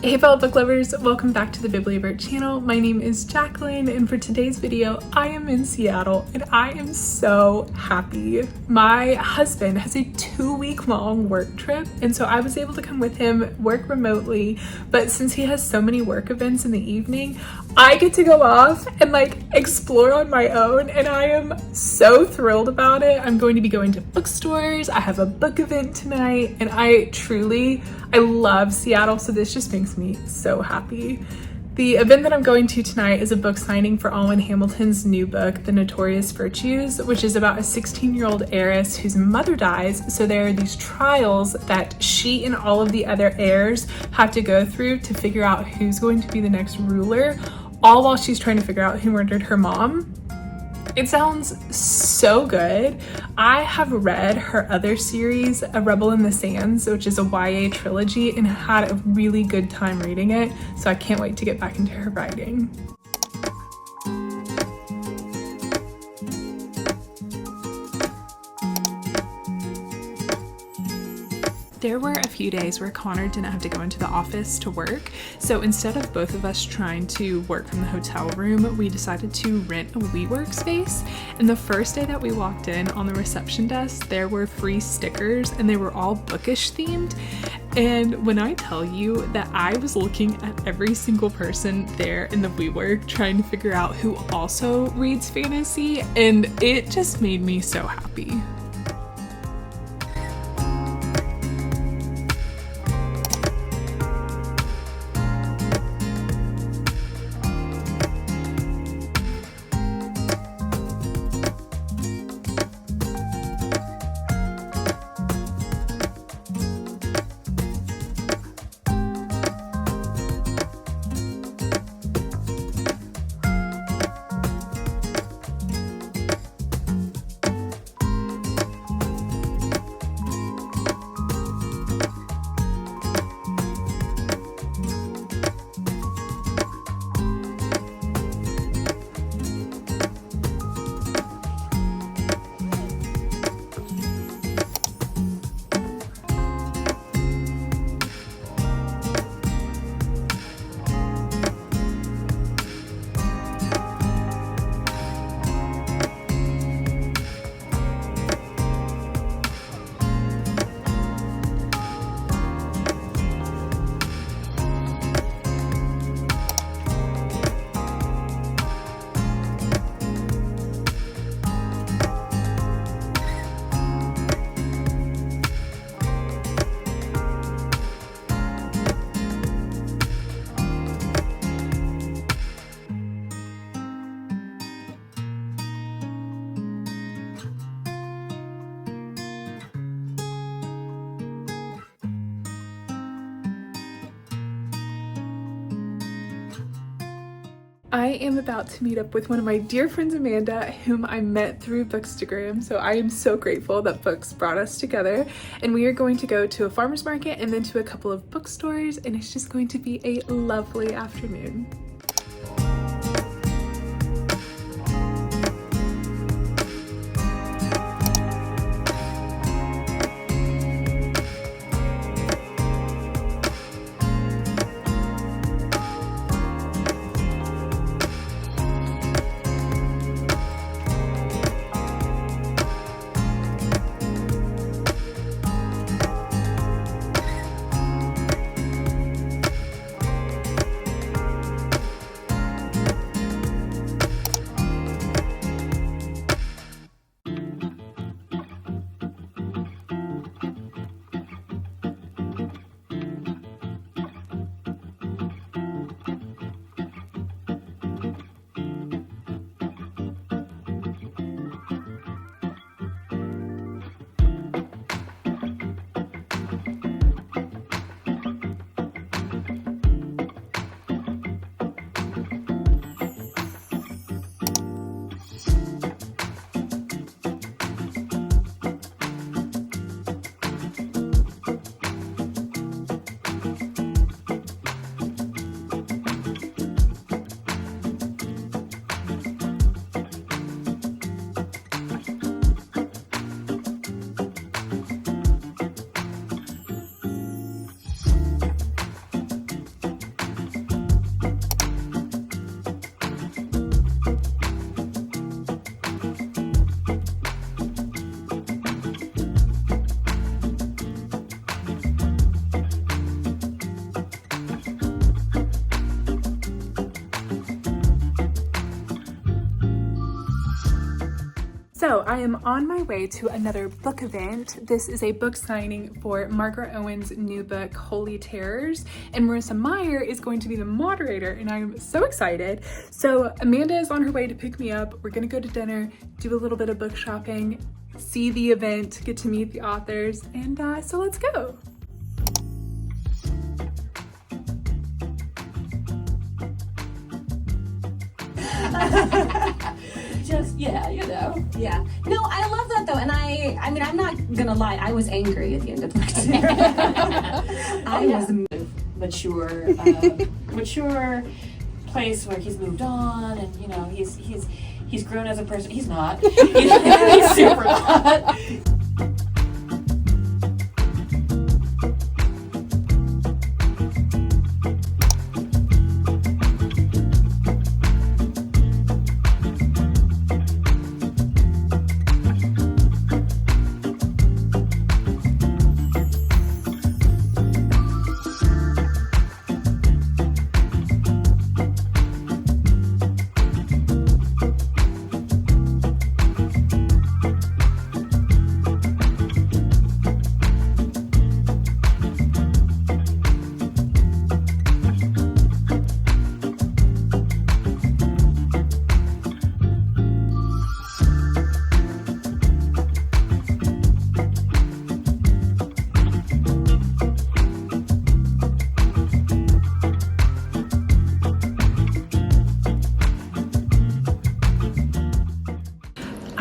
Hey fellow book lovers, welcome back to the Bibliovert channel. My name is Jacqueline, and for today's video, I am in Seattle and I am so happy. My husband has a 2-week long work trip, and so I was able to come with him, work remotely, but since he has so many work events in the evening, I get to go off and explore on my own, and I am so thrilled about it. I'm going to be going to bookstores, I have a book event tonight, and I love Seattle, so this just makes me so happy. The event that I'm going to tonight is a book signing for Alwyn Hamilton's new book, The Notorious Virtues, which is about a 16-year-old heiress whose mother dies, so there are these trials that she and all of the other heirs have to go through to figure out who's going to be the next ruler, all while she's trying to figure out who murdered her mom. It sounds so good. I have read her other series, A Rebel in the Sands, which is a YA trilogy, and had a really good time reading it, so I can't wait to get back into her writing. There were a few days where Connor didn't have to go into the office to work, so instead of both of us trying to work from the hotel room, we decided to rent a WeWork space. And the first day that we walked in, on the reception desk, there were free stickers and they were all bookish themed. And when I tell you that I was looking at every single person there in the WeWork trying to figure out who also reads fantasy, and it just made me so happy. I am about to meet up with one of my dear friends, Amanda, whom I met through Bookstagram, so I am so grateful that books brought us together, and we are going to go to a farmer's market and then to a couple of bookstores, and it's just going to be a lovely afternoon. So I am on my way to another book event. This is a book signing for Margaret Owen's new book, Holy Terrors, and Marissa Meyer is going to be the moderator, and I'm so excited. So Amanda is on her way to pick me up. We're gonna go to dinner, do a little bit of book shopping, see the event, get to meet the authors, and so let's go. Yeah. No, I love that though, and I mean, I'm not gonna lie, I was angry at the end of the book. I was mature place where he's moved on, and you know, he's grown as a person. He's not. He's super not.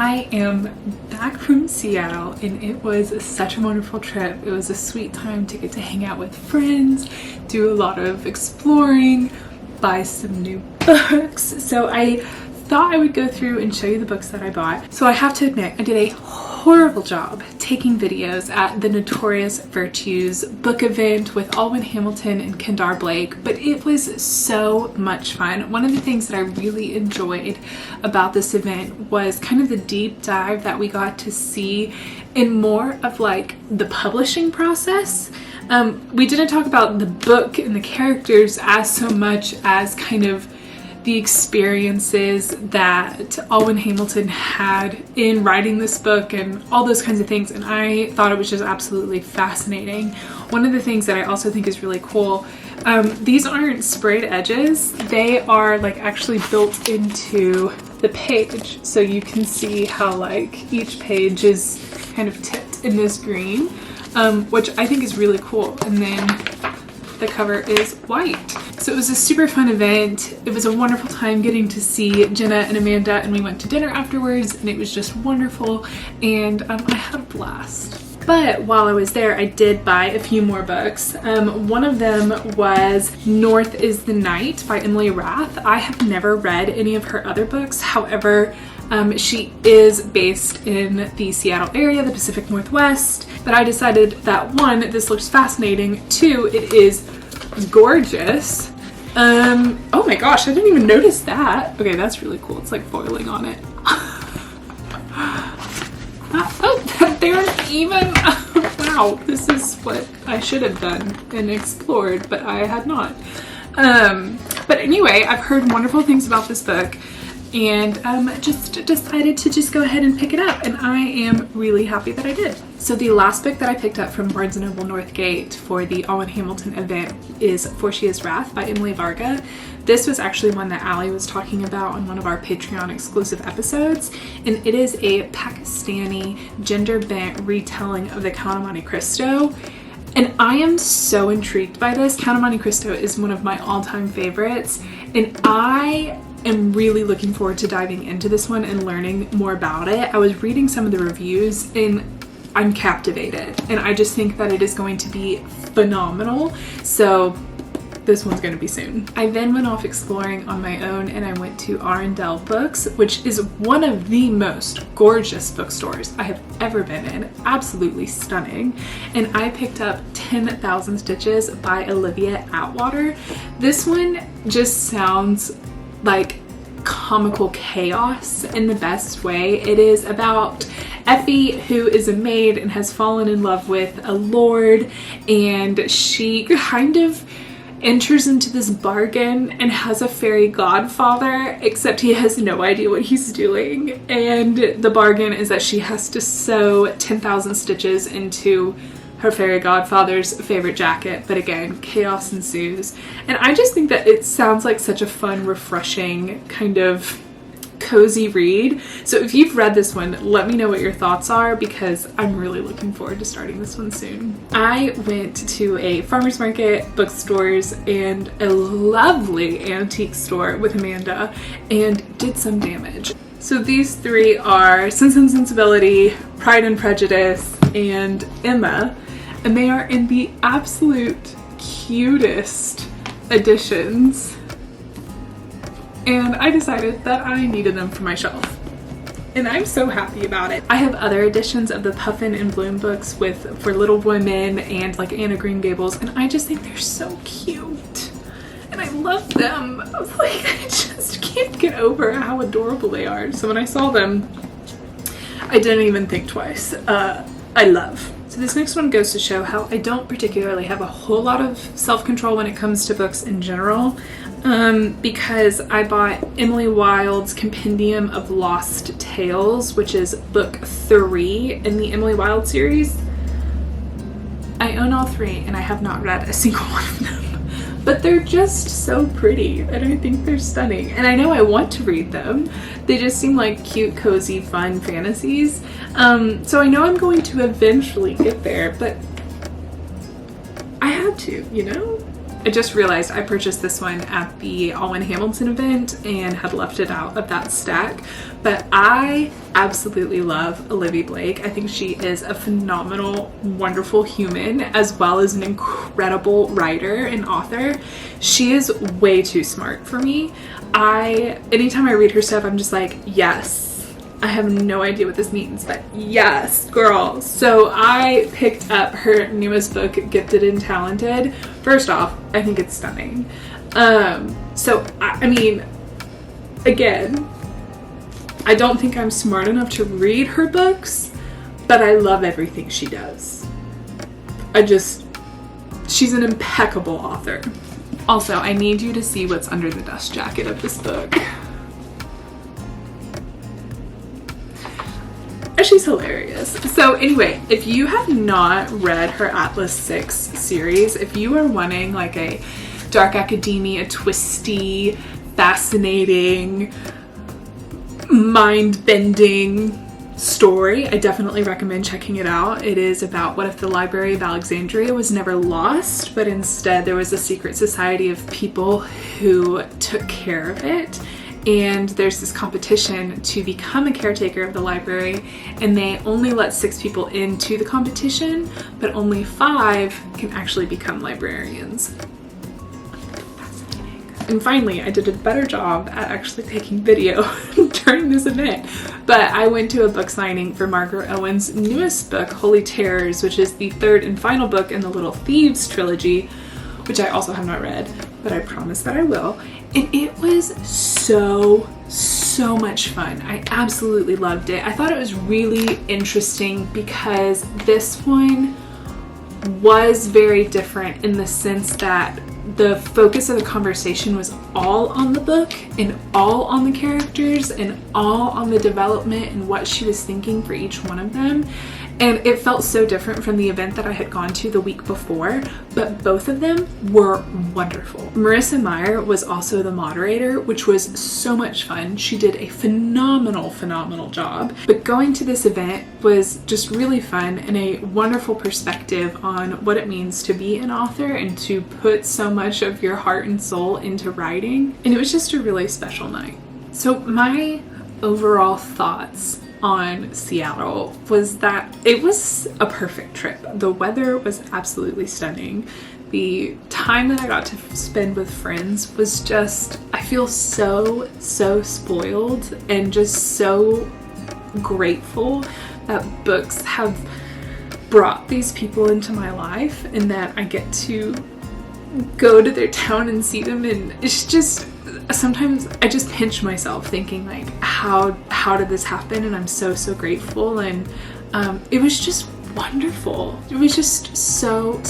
I am back from Seattle, and it was such a wonderful trip. It was a sweet time to get to hang out with friends, do a lot of exploring, buy some new books. So I thought I would go through and show you the books that I bought. So I have to admit, I did a horrible job taking videos at the Notorious Virtues book event with Alwyn Hamilton and Kendar Blake, but it was so much fun. One of the things that I really enjoyed about this event was kind of the deep dive that we got to see in more of like the publishing process. We didn't talk about the book and the characters as so much as kind of the experiences that Alwyn Hamilton had in writing this book and all those kinds of things, and I thought it was just absolutely fascinating. One of the things that I also think is really cool, these aren't sprayed edges, they are like actually built into the page, so you can see how like each page is kind of tipped in this green, which I think is really cool. And then the cover is white. So it was a super fun event. It was a wonderful time getting to see Jenna and Amanda, and we went to dinner afterwards, and it was just wonderful, and I had a blast. But while I was there, I did buy a few more books. One of them was North is the Night by Emily Rath. I have never read any of her other books. However, she is based in the Seattle area, the Pacific Northwest, but I decided that one, this looks fascinating, two, it is gorgeous. Oh my gosh, I didn't even notice that. Okay, that's really cool. It's like foiling on it. Oh, they aren't even. Wow, this is what I should have done and explored, but I had not. But anyway, I've heard wonderful things about this book, and just decided to just go ahead and pick it up, and I am really happy that I did. So the last book that I picked up from Barnes & Noble Northgate for the Alwyn Hamilton event is For She Is Wrath by Emily Varga. This was actually one that Allie was talking about on one of our Patreon exclusive episodes, and it is a Pakistani gender-bent retelling of the Count of Monte Cristo. And I am so intrigued by this. Count of Monte Cristo is one of my all-time favorites, and I am really looking forward to diving into this one and learning more about it. I was reading some of the reviews and I'm captivated, and I just think that it is going to be phenomenal. So this one's going to be soon. I then went off exploring on my own, and I went to Arundel Books, which is one of the most gorgeous bookstores I have ever been in. Absolutely stunning. And I picked up 10,000 Stitches by Olivia Atwater. This one just sounds like comical chaos in the best way. It is about Effie, who is a maid and has fallen in love with a lord, and she kind of enters into this bargain and has a fairy godfather, except he has no idea what he's doing. And the bargain is that she has to sew 10,000 stitches into her fairy godfather's favorite jacket. But again, chaos ensues. And I just think that it sounds like such a fun, refreshing, kind of cozy read. So if you've read this one, let me know what your thoughts are, because I'm really looking forward to starting this one soon. I went to a farmer's market, bookstores, and a lovely antique store with Amanda and did some damage. So these three are Sense and Sensibility, Pride and Prejudice, and Emma, and they are in the absolute cutest editions. And I decided that I needed them for my shelf. And I'm so happy about it. I have other editions of the Puffin and Bloom books for Little Women and like Anne of Green Gables, and I just think they're so cute. And I love them. I was like, I just can't get over how adorable they are. So when I saw them, I didn't even think twice. I love. So this next one goes to show how I don't particularly have a whole lot of self-control when it comes to books in general. Because I bought Emily Wilde's Compendium of Lost Tales, which is book 3 in the Emily Wilde series. I own all 3 and I have not read a single one of them, but they're just so pretty and I think they're stunning. And I know I want to read them. They just seem like cute, cozy, fun fantasies. So I know I'm going to eventually get there, but I had to, you know? I just realized I purchased this one at the Alwyn Hamilton event and had left it out of that stack, but I absolutely love Olivia Blake. I think she is a phenomenal, wonderful human, as well as an incredible writer and author. She is way too smart for me. Anytime I read her stuff, I'm just like, yes. I have no idea what this means, but yes, girl. So I picked up her newest book, Gifted and Talented. First off, I think it's stunning. I mean, again, I don't think I'm smart enough to read her books, but I love everything she does. She's an impeccable author. Also, I need you to see what's under the dust jacket of this book. She's hilarious. So anyway, if you have not read her Atlas 6 series, if you are wanting like a dark academia, twisty, fascinating, mind-bending story, I definitely recommend checking it out. It is about what if the Library of Alexandria was never lost, but instead there was a secret society of people who took care of it. And there's this competition to become a caretaker of the library, and they only let 6 people into the competition, but only 5 can actually become librarians. Fascinating. And finally, I did a better job at actually taking video during this event, but I went to a book signing for Margaret Owen's newest book, Holy Terrors, which is the 3rd and final book in the Little Thieves trilogy, which I also have not read, but I promise that I will. And it was so much fun. I absolutely loved it. I thought it was really interesting because this one was very different in the sense that the focus of the conversation was all on the book and all on the characters and all on the development and what she was thinking for each one of them. And it felt so different from the event that I had gone to the week before, but both of them were wonderful. Marissa Meyer was also the moderator, which was so much fun. She did a phenomenal job. But going to this event was just really fun and a wonderful perspective on what it means to be an author and to put so much of your heart and soul into writing. And it was just a really special night. So my overall thoughts on Seattle was that it was a perfect trip. The weather was absolutely stunning. The time that I got to spend with friends was just, I feel so spoiled and just so grateful that books have brought these people into my life and that I get to go to their town and see them. And it's just, sometimes I just pinch myself thinking like, how did this happen? And I'm so grateful. And it was just wonderful. It was just so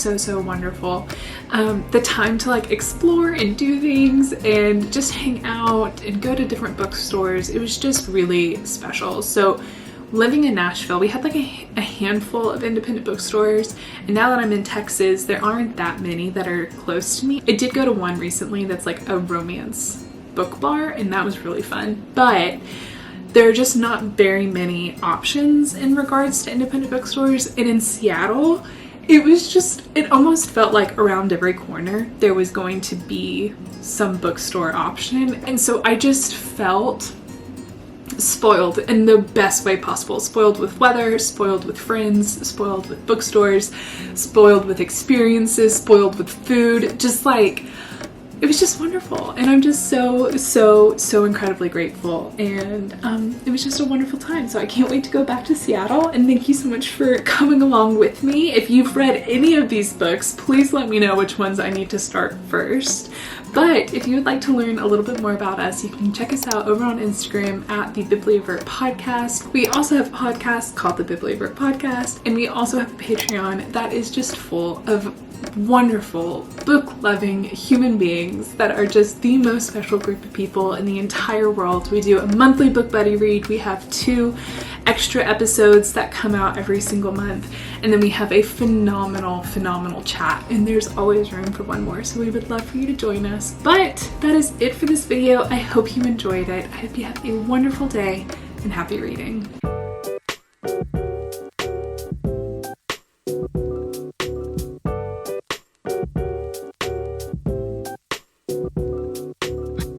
wonderful. The time to like explore and do things and just hang out and go to different bookstores, it was just really special. So living in Nashville, we had like a handful of independent bookstores, and now that I'm in Texas, there aren't that many that are close to me. I did go to one recently that's like a romance book bar, and that was really fun, but there are just not very many options in regards to independent bookstores. And in Seattle, it almost felt like around every corner there was going to be some bookstore option. And so I just felt spoiled in the best way possible. Spoiled with weather, spoiled with friends, spoiled with bookstores, spoiled with experiences, spoiled with food. Just like, it was just wonderful, and I'm just so incredibly grateful, and it was just a wonderful time. So I can't wait to go back to Seattle, and thank you so much for coming along with me. If you've read any of these books, please let me know which ones I need to start first. But if you would like to learn a little bit more about us, you can check us out over on Instagram at the Bibliovertpodcast. We also have a podcast called the Bibliovertpodcast, and we also have a Patreon that is just full of wonderful, book-loving human beings that are just the most special group of people in the entire world. We do a monthly book buddy read. We have 2 extra episodes that come out every single month, and then we have a phenomenal chat, and there's always room for one more, so we would love for you to join us. But that is it for this video. I hope you enjoyed it. I hope you have a wonderful day, and happy reading.